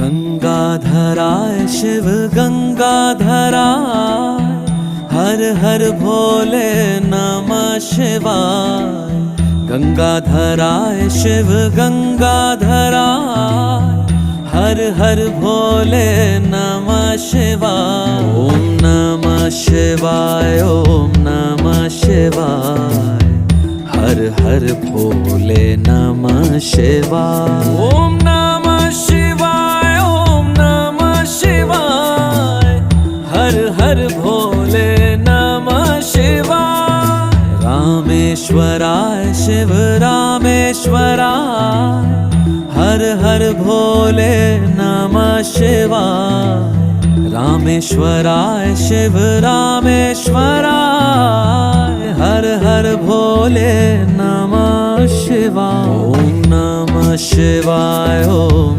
गंगाधराय शिव गंगाधराय, हर हर भोले नमः शिवाय। गंगाधराय शिव गंगाधराय, हर हर भोले नमः शिवाय। ओम नमः शिवाय, ओम नमः शिवाय, हर हर भोले नमः शिवाय। ओम नमः शिवाय, ओम नमः शिवाय, हर हर भोले नमः शिवाय। रामेश्वराय शिव रामेश्वराय, हर हर भोले नमः शिवाय। रामेश्वराय शिव रामेश्वराय, हर हर भोले नमः शिवाय। ओम नमः शिवाय, ओम